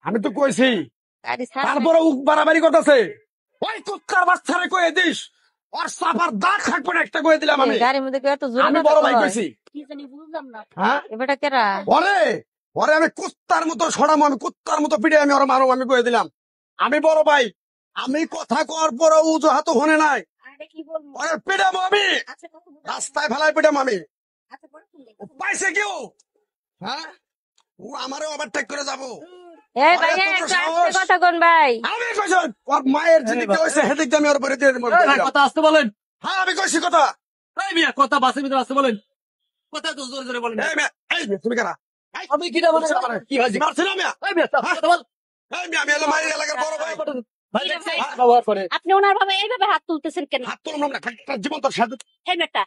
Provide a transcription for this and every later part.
আমি তো কইছি, গাড়ি ছাড়। তারপরে উক বাড়াবাড়ি করতেছে। ওই কুত্তার বাচ্চারে কয়ে দিস, ওর সাফার দাগ থাকবে না একটা কয়ে দিলাম আমি। গাড়ির মধ্যে কেউ এত জোরে আমি কথা বড় ভাই কয়? কইছি। কি জানি বুঝলাম না। হ্যাঁ এবারটা কেরা? ওরে ওরে আমি কুত্তার মতো ছড়ামো, আমি কুত্তার মতো পিড়ে আমি ওরা মারো, আমি কয়ে দিলাম। আমি বড় ভাই, আমি কথা কর পর উজুহাত হনে নাই, আরে কি বলবো? ওরে পিড়ামো আমি, আচ্ছা কথা বলো। রাস্তায় ফেলায় পিড়ামো আমি। আচ্ছা পরে শুনলে। ও পাইছে কেউ? হ্যাঁ, ও আমারও ওভারটেক করে যাবো। এই আরে ভাই তোর একটু সাহস? আস্তে কথা কোন ভাই? আমি কইছি ওর মায়ের যেদিকে হয়েছে সেদিকে আমি ওর উপরে দিয়ে দেবো। কথা আসতে বলেন। হ্যাঁ আমি কইছি কথা। এই মিয়া কথা বাসের ভিতরে আসতে বলেন। কথা তো জোরে জোরে বলেন। এই মেয়ে, তুমি কারা? আমি কিটা বলে কি হয়েছে? মারছি না মিয়া? এই মিয়া কথা বল। এই মেয়ে, আমি এলাম এই এলাকার বড় ভাই। ভাই দেখছি ব্যবহার করে। আপনি ওনার ভাবে এইভাবে হাত তুলতেছেন কেন? হাত তুললাম না, একটা জীবন তোর সাথে। এই বেটা,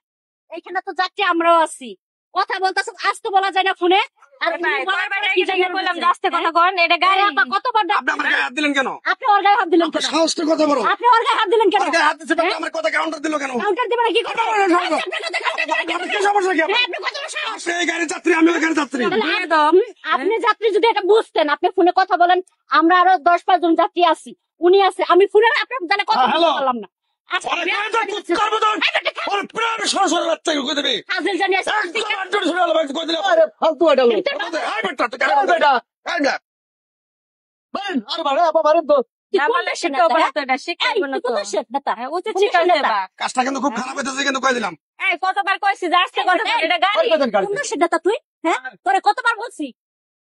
এইখানে তো যাত্রী আমরাও আছি, কথা বলতেছেন, আসতে বলা যায় না ফোনে। আর ভাই বলার বারবার পরে কি জায়গা জানেন বললাম বলছেন? যে আস্তে কথা কোন? এটা গাড়ি। আপা কতবার আপনি আমার গায়ে হাত দিলেন কেন? আপনি ওর গায়ে হাত দিলেন কেন? সাহসটা কথা বলো। আপনি ওর গায়ে হাত দিলেন কেন? আমার গায়ে হাত দিচ্ছে, বাট আমার কথা কাউন্টার দিল কেন? কাউন্টার দিবেন না কি করবেন? কি সমস্যা কি আপনার? আপনি কত বড় সাহস? আপনি এই গাড়ির যাত্রী, আমি ওই গাড়ির যাত্রী। একদম। আপনি যাত্রী যদি এটা বুঝতেন, আপনি ফোনে কথা বলেন, আমরা আরো 10-5 জন যাত্রী আছি, উনি আছে, আমি ফোনে আপনার জানে কথা হ্যালো। বলতে পারলাম না। আচ্ছা ওরে গায়ে তো কুত্তার মতন, ওরে প্রাণ সরাসরি বাচ্চাকে কই দেবে? হাজির জানিয়ে একদম আটজন শুনে আলো কই দিলাম। আরে ফালতু এটা লোক। এই বেটা, তুই এই বেটা। এই মেয়ে, ভাই আরে বারে আপা মারেন তো। না বলে শিখতে হবে না তো, এটা শিখতে হবে না তো। হ্যাঁ, উচিত শিক্ষা দেবা। কাজটা কিন্তু খুব খারাপ হইতেছে, কিন্তু কই দিলাম। এই কতবার কইছি যে আস্তে কথা বল, এটা গাড়ি। কতদিন গাড়ি? কোন সেটা তুই? হ্যাঁ, তোরে কতবার বলছি,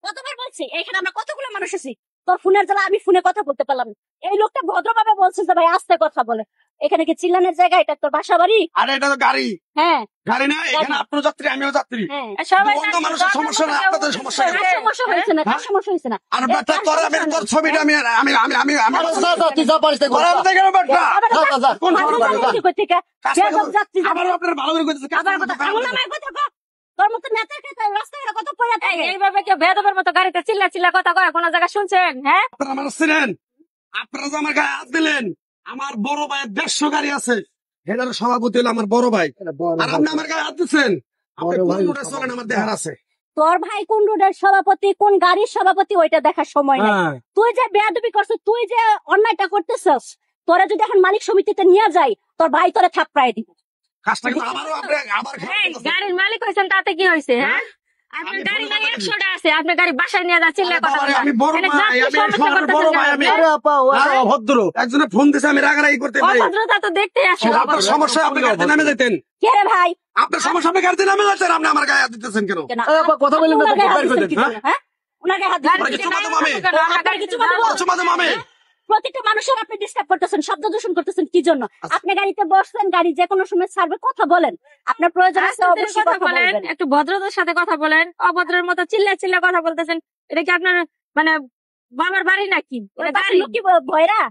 কতবার বলছি, এখানে আমরা কতগুলো মানুষ আছি, তোর ফোনের জ্বালা আমি ফোনে কথা বলতে পারলাম না। এই লোকটা ভদ্রভাবে বলছে যে ভাই আস্তে কথা বলে। এখানে কি চিল্লানোর জায়গা? এটা তোর বাসা বাড়ি? আরে এটা তো গাড়ি, হ্যাঁ গাড়ি না, এখানে আপনারও যাত্রী আমিও যাত্রী। হ্যাঁ। সবাই অন্য মানুষের সমস্যা না, আপনাদের সমস্যা কেন? কার সমস্যা হয়েছে না? কার সমস্যা হয়েছে না? আর বেটা তোর আমি তোর ছবিটা আমি আমি আমি আমি আমি আরে যা যা তুই যা পারিস তাই কর। তোর আমি দেখে বেটা যা যা যা। কোন আবার সমস্যা যাবো কি করতে কা? বেয়াদব যাত্রী যাবে। আবার আপনার ভালো করে কইতেছে আবার কথা এমন নামে কথা কও। তোর মতো নেতা খেতে রাস্তায় কত পয়সা এই, থাকে। এইভাবে কেউ বেয়াদবের মতো গাড়িতে চিল্লা চিল্লা কথা কয় কোন জায়গা শুনছেন? হ্যাঁ, আপনারা আমার ছিলেন, আপনারা যে আমার গায়ে হাত দিলেন, আমার বড় ভাইয়ের 150 গাড়ি আছে, এটার সভাপতি হলো আমার বড় ভাই, আর আপনি আমার গায়ে হাত দিচ্ছেন। আপনি বড় ভাই কোন রুটে চলেন আমার দেখার আছে। তোর ভাই কোন রোডের সভাপতি, কোন গাড়ির সভাপতি, ওইটা দেখার সময় নেই। হ্যাঁ তুই যে বেয়াদবি করছিস, তুই যে অন্যায়টা করতেছস, তোরা যদি এখন মালিক সমিতিতে নিয়ে যাই, তোর ভাই তোরে থাপড়ায় দিবে। কাজটা কিন্তু আমারও আপনি আবার এই গাড়ির মালিক হয়েছেন তাতে কি হয়েছে? হ্যাঁ, আপনার গাড়ি নাই 100টা আছে, আপনার গাড়ি বাসায় নিয়ে যা চিল্লা কথা বাবারে, বলা। আমি বড় এখানে ভাই, যাত্রী আমি সমস্যা শহরের বড় করতেছেন ভাই, কেন? আমি আরে আপা ও আরে অভদ্র। একজনে ফোন দিছে, আমি রাগারাগি করতে পারি। অভদ্রতা তো দেখতে আসে। আপনার সমস্যা, আপনি গাড়িতে নামে যেতেন। কে রে ভাই? আপনার সমস্যা, আপনি গাড়িতে নামে যাচ্ছেন, আপনি আমার গায়ে হাত দিতেছেন কেন? কেন? আরে আপা কথা বললেন না তো ওনার গায়ে হাত বের করে দিছেন কি দেন। জন্য, হ্যাঁ? ওনার গায়ে হাত দিছেন ওরা কি কিছু জন্য? মাধ্যম আমি আপনার কিছু বলবো? কিছু মাধ্যম আমি প্রতিটা মানুষের আপনি ডিস্টার্ব করতেছেন, শব্দ দূষণ করতেছেন কি জন্য? আপনি গাড়িতে বসছেন, গাড়ি যে কোনো সময় ছাড়বে, কথা বলেন। আপনার প্রয়োজন আছে আস্তে ধীরে অবশ্যই কথা কথা বলেন, বলবেন। একটু ভদ্রতার সাথে কথা বলেন। অভদ্রের মতো চিল্লা চিল্লা কথা বলতেছেন, এটা কি আপনার মানে বাবার বাড়ি নাকি? ওই এটা পাশের গাড়ি। লোক কি ভয়রা?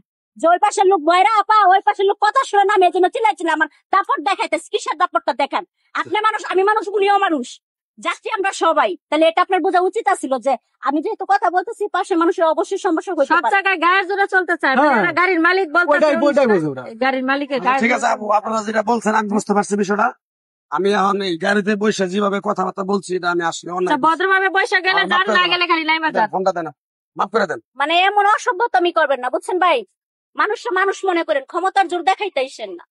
যে ওই পাশের লোক ভয়রা আপা, ওই পাশের লোক কথা শুনে না, এই জন্য চিল্লাইছিল। আমার দাপট দেখাইতেছে, কিসের দাপটটা দেখান? আপনি মানুষ, আমি মানুষ, উনিও মানুষ, যাচ্ছি আমরা সবাই। তাহলে এটা আপনার বোঝা উচিত ছিল যে আমি যেহেতু কথা বলতেছি, পাশের মানুষের অবশ্যই সমস্যা হইতে সব পারে। জায়গায় গায়ের জোরে চলতে চায়, হ্যাঁ। ওরা গাড়ির মালিক ওইটাই বলতেছে ওইটাই বোঝে ওরা। গাড়ির মালিকের গায়ে ঠিক আছে আপু, আপনারা যেটা বলছেন আমি বুঝতে পারছি বিষয়টা। আমি এখন এই গাড়িতে বসে যেভাবে কথাবার্তা বলছি, এটা আমি আসলে অন্যায় করছি। ভদ্রভাবে বসে গেলে আমার যান, মাথা না গেল। গেলে খালি নাইমা যান। ফোনটা দেন, মাফ করে দেন। মানে এমন অসভ্যতামি করবেন না, বুঝছেন ভাই? মানুষকে মানুষ মনে করেন, ক্ষমতার জোর দেখাইতেইছেন না।